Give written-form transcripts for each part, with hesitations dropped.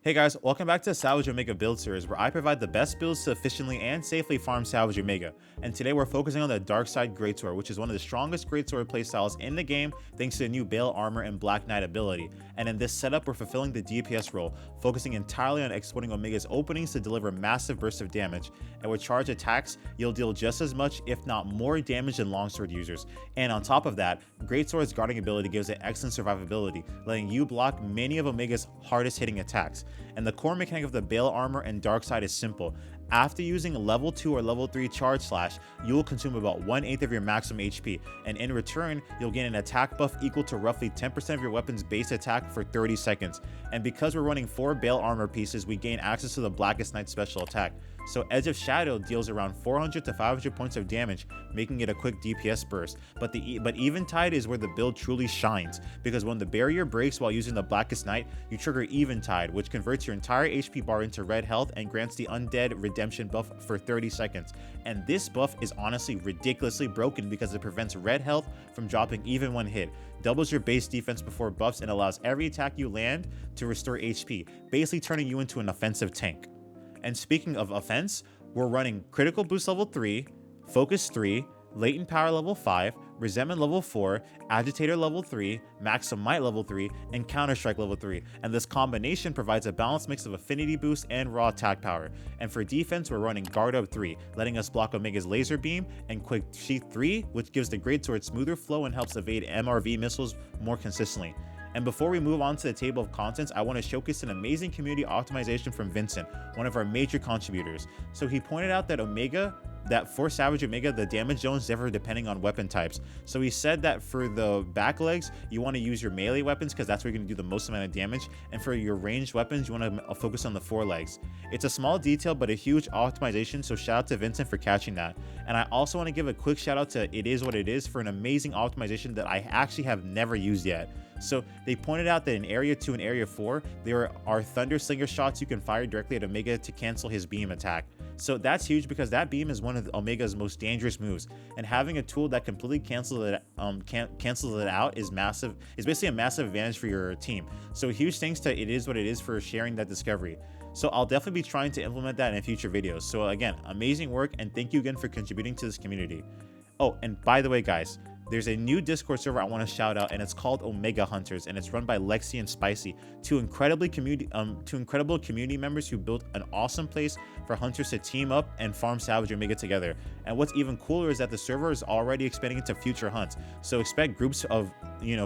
Hey guys, welcome back to Salvage Omega build series where I provide the best builds to efficiently and safely farm Salvage Omega. And today we're focusing on the Darkside Greatsword, which is one of the strongest Greatsword playstyles in the game thanks to the new Bale armor and Black Knight ability. And in this setup, we're fulfilling the DPS role, focusing entirely on exploiting Omega's openings to deliver massive bursts of damage. And with charge attacks, you'll deal just as much, if not more damage than longsword users. And on top of that, Greatsword's guarding ability gives it excellent survivability, letting you block many of Omega's hardest hitting attacks. And the core mechanic of the Bale armor and Darkside is simple. After using level 2 or level 3 charge slash, you will consume about 1/8 of your maximum HP, and in return, you'll gain an attack buff equal to roughly 10% of your weapon's base attack for 30 seconds. And because we're running 4 Bale armor pieces, we gain access to the Blackest Night special attack. So Edge of Shadow deals around 400 to 500 points of damage, making it a quick DPS burst. But Eventide is where the build truly shines, because when the barrier breaks while using the Blackest Night, you trigger Eventide, which converts your entire HP bar into red health and grants the Undead Redemption buff for 30 seconds. And this buff is honestly ridiculously broken because it prevents red health from dropping even one hit, doubles your base defense before buffs, and allows every attack you land to restore HP, basically turning you into an offensive tank. And speaking of offense, we're running Critical Boost level 3, Focus 3, Latent Power level 5, Resentment level 4, Agitator level 3, Maximum Might level 3, and Counter Strike level 3. And this combination provides a balanced mix of affinity boost and raw attack power. And for defense, we're running Guard Up 3, letting us block Omega's Laser Beam, and Quick Sheath 3, which gives the Greatsword smoother flow and helps evade MRV missiles more consistently. And before we move on to the table of contents, I want to showcase an amazing community optimization from Vincent, one of our major contributors. So he pointed out that for Savage Omega, the damage zones differ depending on weapon types. So he said that for the back legs, you want to use your melee weapons because that's where you're going to do the most amount of damage. And for your ranged weapons, you want to focus on the forelegs. It's a small detail, but a huge optimization. So shout out to Vincent for catching that. And I also want to give a quick shout out to It Is What It Is for an amazing optimization that I actually have never used yet. So they pointed out that in Area 2 and Area 4, there are Thunder Slinger shots you can fire directly at Omega to cancel his beam attack. So that's huge because that beam is one of Omega's most dangerous moves, and having a tool that completely cancels it out is massive. Is basically a massive advantage for your team. So huge thanks to It Is What It Is for sharing that discovery. So I'll definitely be trying to implement that in future videos. So again, amazing work, and thank you again for contributing to this community. Oh, and by the way, guys, there's a new Discord server I want to shout out, and it's called Omega Hunters, and it's run by Lexi and Spicy, two incredible community members who built an awesome place for hunters to team up and farm Salvage Omega together. And what's even cooler is that the server is already expanding into future hunts, so expect groups of,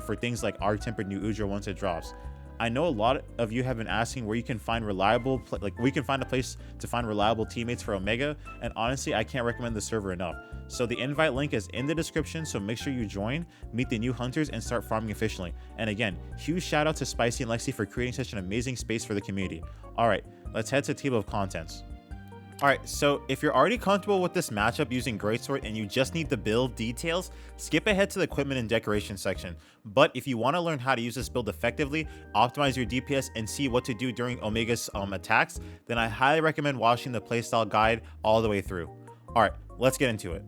for things like Arc Tempered New Udra once it drops. I know a lot of you have been asking where you can find a place to find reliable teammates for Omega, and honestly, I can't recommend the server enough. So the invite link is in the description, so make sure you join, meet the new hunters, and start farming efficiently. And again, huge shout out to Spicy and Lexi for creating such an amazing space for the community. Alright, let's head to the table of contents. Alright, so if you're already comfortable with this matchup using Greatsword and you just need the build details, skip ahead to the equipment and decoration section. But if you want to learn how to use this build effectively, optimize your DPS, and see what to do during Omega's attacks, then I highly recommend watching the playstyle guide all the way through. Alright, let's get into it.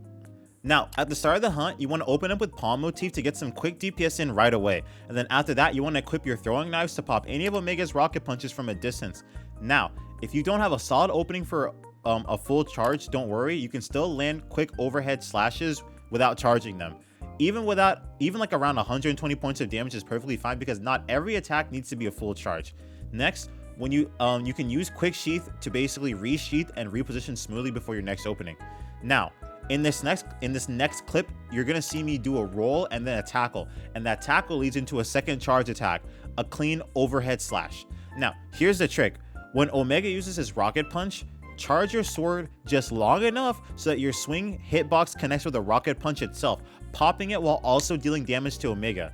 Now, at the start of the hunt, you want to open up with Palm Motif to get some quick DPS in right away. And then after that, you want to equip your throwing knives to pop any of Omega's rocket punches from a distance. Now, if you don't have a solid opening for a full charge, don't worry, you can still land quick overhead slashes without charging them. Even like around 120 points of damage is perfectly fine because not every attack needs to be a full charge. Next, when you can use Quick Sheath to basically resheath and reposition smoothly before your next opening. Now, in this next clip, you're gonna see me do a roll and then a tackle, and that tackle leads into a second charge attack, a clean overhead slash. Now, here's the trick. When Omega uses his rocket punch, charge your sword just long enough so that your swing hitbox connects with the rocket punch itself, popping it while also dealing damage to Omega.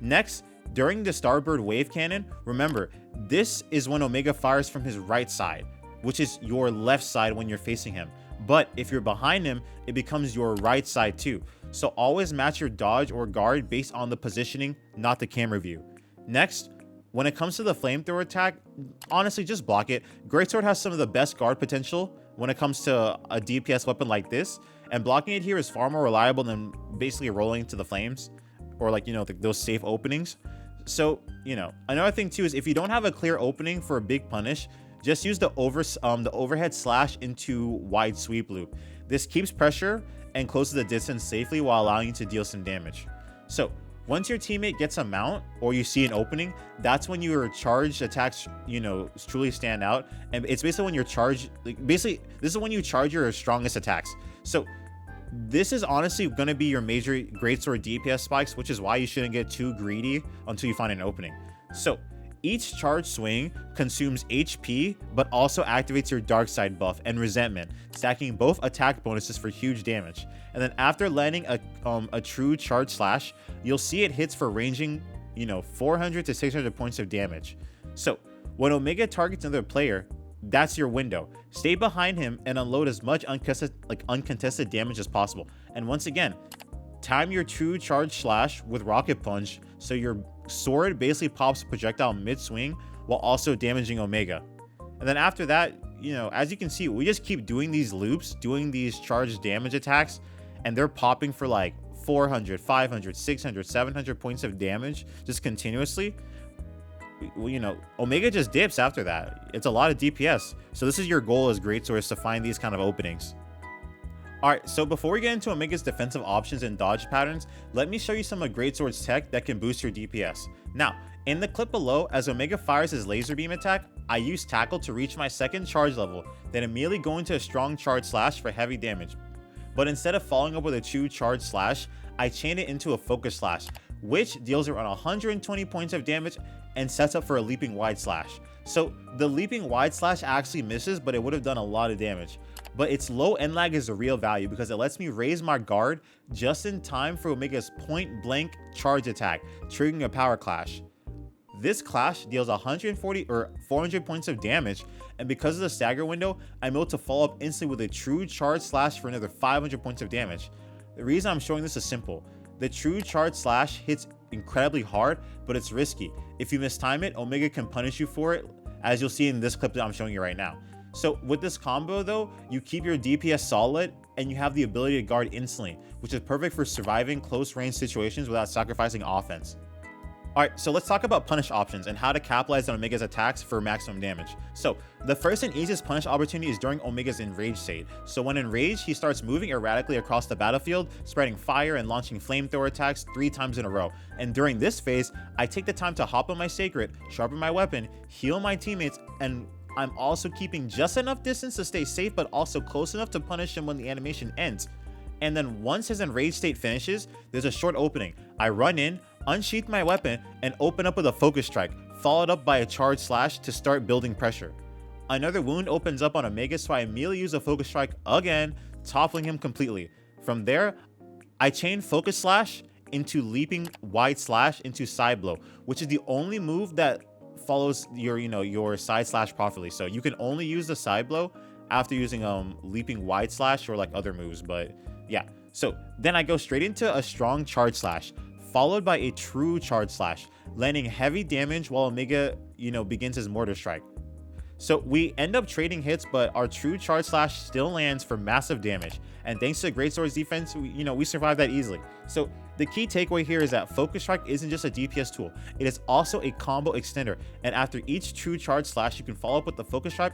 Next, during the Starbird Wave Cannon, remember, this is when Omega fires from his right side, which is your left side when you're facing him. But if you're behind him, it becomes your right side too. So always match your dodge or guard based on the positioning, not the camera view. Next, when it comes to the flamethrower attack, honestly, just block it. Greatsword has some of the best guard potential when it comes to a DPS weapon like this, and blocking it here is far more reliable than basically rolling into the flames or those safe openings. So, you know, another thing too is if you don't have a clear opening for a big punish, just use the overhead slash into wide sweep loop. This keeps pressure and closes the distance safely while allowing you to deal some damage. So once your teammate gets a mount or you see an opening, that's when your charged attacks, you know, truly stand out. And it's basically when your charge, like basically this is when you charge your strongest attacks. So this is honestly going to be your major greatsword DPS spikes, which is why you shouldn't get too greedy until you find an opening. So each charge swing consumes HP, but also activates your Darkside buff and resentment, stacking both attack bonuses for huge damage. And then after landing a true charge slash, you'll see it hits for ranging, you know, 400 to 600 points of damage. So when Omega targets another player, that's your window. Stay behind him and unload as much uncontested damage as possible. And once again, time your true charge slash with rocket punch so your sword basically pops projectile mid swing while also damaging Omega. And then after that, you know, as you can see, we just keep doing these loops, doing these charge damage attacks, and they're popping for like 400, 500, 600, 700 points of damage just continuously. You know, Omega just dips after that. It's a lot of DPS. So this is your goal as greatswords, to find these kind of openings. Alright, so before we get into Omega's defensive options and dodge patterns, let me show you some of Greatsword's tech that can boost your DPS. Now, in the clip below, as Omega fires his laser beam attack, I use Tackle to reach my second charge level, then immediately go into a strong charge slash for heavy damage. But instead of following up with a true charge slash, I chain it into a focus slash, which deals around 120 points of damage and sets up for a leaping wide slash. So the leaping wide slash actually misses, but it would have done a lot of damage. But its low end lag is the real value because it lets me raise my guard just in time for Omega's point blank charge attack, triggering a power clash. This clash deals 140 or 400 points of damage, and because of the stagger window, I'm able to follow up instantly with a true charge slash for another 500 points of damage. The reason I'm showing this is simple. The true charge slash hits incredibly hard, but it's risky. If you mistime it, Omega can punish you for it, as you'll see in this clip that I'm showing you right now. So with this combo though, you keep your DPS solid and you have the ability to guard instantly, which is perfect for surviving close range situations without sacrificing offense. Alright, so let's talk about punish options and how to capitalize on Omega's attacks for maximum damage. So the first and easiest punish opportunity is during Omega's enraged state. So when enraged, he starts moving erratically across the battlefield, spreading fire and launching flamethrower attacks 3 times in a row. And during this phase, I take the time to hop on my sacred, sharpen my weapon, heal my teammates, and I'm also keeping just enough distance to stay safe, but also close enough to punish him when the animation ends. And then once his enraged state finishes, there's a short opening. I run in, unsheath my weapon, and open up with a focus strike, followed up by a charge slash to start building pressure. Another wound opens up on Omega, so I immediately use a focus strike again, toppling him completely. From there, I chain focus slash into leaping wide slash into side blow, which is the only move that follows your side slash properly. So you can only use the side blow after using leaping wide slash or like other moves. But yeah, so then I go straight into a strong charge slash, followed by a true charge slash, landing heavy damage while Omega begins his mortar strike. So we end up trading hits, but our true charge slash still lands for massive damage, and thanks to Greatsword's defense, we survived that easily. So the key takeaway here is that focus strike isn't just a DPS tool, it is also a combo extender, and after each true charge slash, you can follow up with the focus strike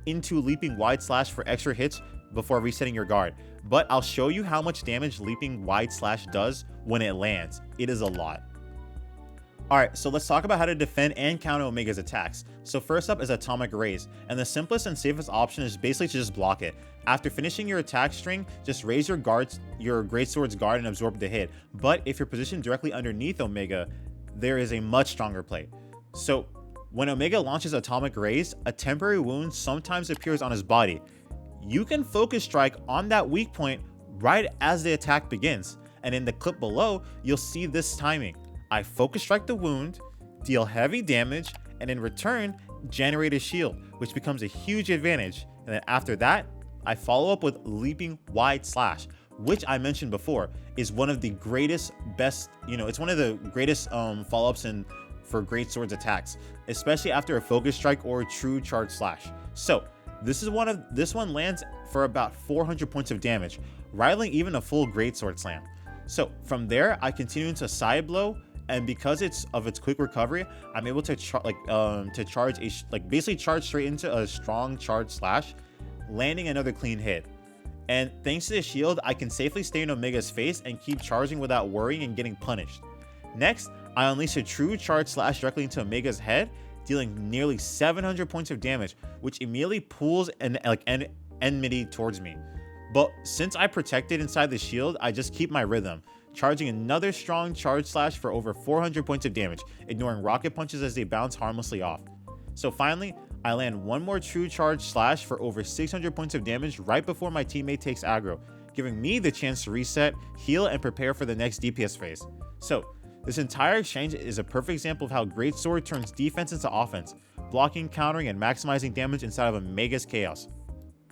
into leaping wide slash for extra hits before resetting your guard. But I'll show you how much damage leaping wide slash does when it lands. It is a lot. Alright, so let's talk about how to defend and counter Omega's attacks. So first up is Atomic Raise, and the simplest and safest option is basically to just block it. After finishing your attack string, just raise your Greatsword's guard and absorb the hit. But if you're positioned directly underneath Omega, there is a much stronger play. So when Omega launches Atomic Raise, a temporary wound sometimes appears on his body. You can focus strike on that weak point right as the attack begins, and in the clip below, you'll see this timing. I focus strike the wound, deal heavy damage, and in return, generate a shield, which becomes a huge advantage. And then after that, I follow up with leaping wide slash, which I mentioned before is one of the greatest, it's one of the greatest follow-ups for Greatsword's attacks, especially after a focus strike or a true charge slash. So this one lands for about 400 points of damage, rivaling even a full Greatsword slam. So from there, I continue into side blow, and because it's quick recovery, I'm able to charge basically charge straight into a strong charge slash, landing another clean hit. And thanks to the shield, I can safely stay in Omega's face and keep charging without worrying and getting punished. Next, I unleash a true charge slash directly into Omega's head, dealing nearly 700 points of damage, which immediately pulls enmity towards me. But since I protected inside the shield, I just keep my rhythm, charging another strong charge slash for over 400 points of damage, ignoring rocket punches as they bounce harmlessly off. So finally, I land one more true charge slash for over 600 points of damage right before my teammate takes aggro, giving me the chance to reset, heal, and prepare for the next DPS phase. So this entire exchange is a perfect example of how Greatsword turns defense into offense, blocking, countering, and maximizing damage inside of Omega's chaos.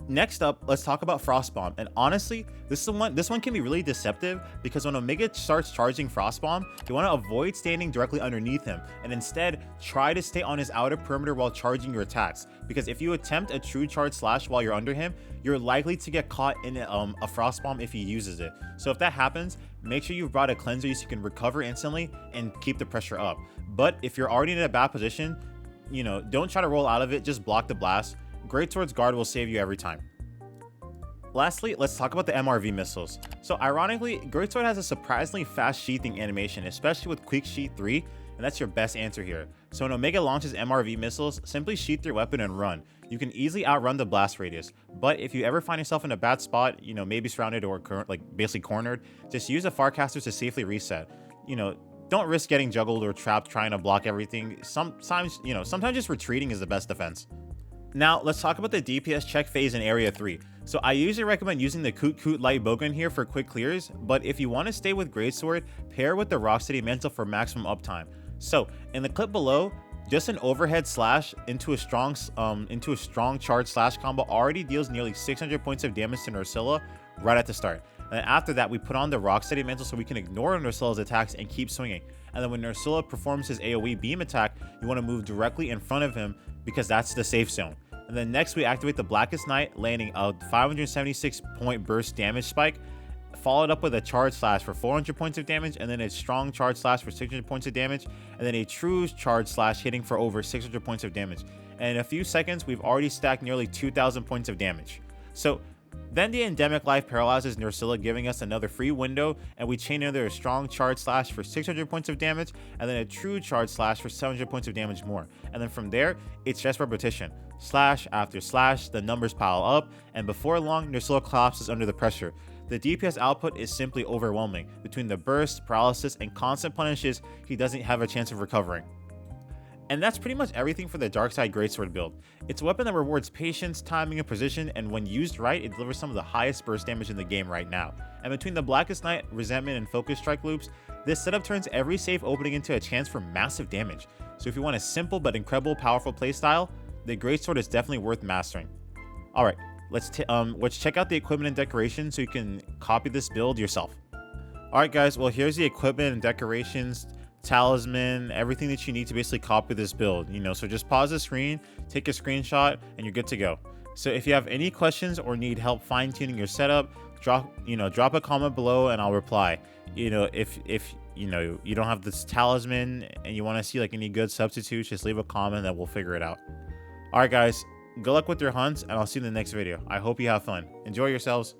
Next up, let's talk about Frost Bomb, and honestly, this one can be really deceptive because when Omega starts charging Frost Bomb, you want to avoid standing directly underneath him and instead try to stay on his outer perimeter while charging your attacks, because if you attempt a true charge slash while you're under him, you're likely to get caught in a Frost Bomb if he uses it. So if that happens, make sure you've brought a cleanser so you can recover instantly and keep the pressure up. But if you're already in a bad position, don't try to roll out of it, just block the blast. Greatsword's guard will save you every time. Lastly, let's talk about the MRV missiles. So ironically, Greatsword has a surprisingly fast sheathing animation, especially with Quick Sheath 3, and that's your best answer here. So when Omega launches MRV missiles, simply sheath your weapon and run. You can easily outrun the blast radius, but if you ever find yourself in a bad spot, maybe surrounded or basically cornered, just use a Farcaster to safely reset. Don't risk getting juggled or trapped trying to block everything. Sometimes just retreating is the best defense. Now, let's talk about the DPS check phase in Area 3. So I usually recommend using the Koot Light Bowgun here for quick clears, but if you want to stay with Greatsword, pair with the Rocksteady Mantle for maximum uptime. So in the clip below, just an overhead slash into a strong charge slash combo already deals nearly 600 points of damage to Nursilla right at the start. And then after that, we put on the Rocksteady Mantle so we can ignore Nursilla's attacks and keep swinging. And then when Nursilla performs his AoE beam attack, you want to move directly in front of him because that's the safe zone. And then next we activate the Blackest Night, landing a 576 point burst damage spike, followed up with a charge slash for 400 points of damage, and then a strong charge slash for 600 points of damage, and then a true charge slash hitting for over 600 points of damage. And in a few seconds, we've already stacked nearly 2,000 points of damage. So then the Endemic Life paralyzes Nursilla, giving us another free window, and we chain another strong charge slash for 600 points of damage, and then a true charge slash for 700 points of damage more. And then from there, it's just repetition. Slash after slash, the numbers pile up, and before long, Nursilla collapses under the pressure. The DPS output is simply overwhelming. Between the burst, paralysis, and constant punishes, he doesn't have a chance of recovering. And that's pretty much everything for the Darkside Greatsword build. It's a weapon that rewards patience, timing, and precision, and when used right, it delivers some of the highest burst damage in the game right now. And between the Blackest Night, Resentment, and Focus Strike loops, this setup turns every safe opening into a chance for massive damage. So if you want a simple but incredible powerful playstyle, the Greatsword is definitely worth mastering. Alright, let's check out the equipment and decorations so you can copy this build yourself. Alright guys, well here's the equipment and decorations, talisman, everything that you need to basically copy this build, so just pause the screen, take a screenshot, and you're good to go. So if you have any questions or need help fine-tuning your setup, drop a comment below and I'll reply. If you don't have this talisman and you want to see any good substitutes, just leave a comment and we'll figure it out. Alright guys, good luck with your hunts and I'll see you in the next video. I hope you have fun. Enjoy yourselves.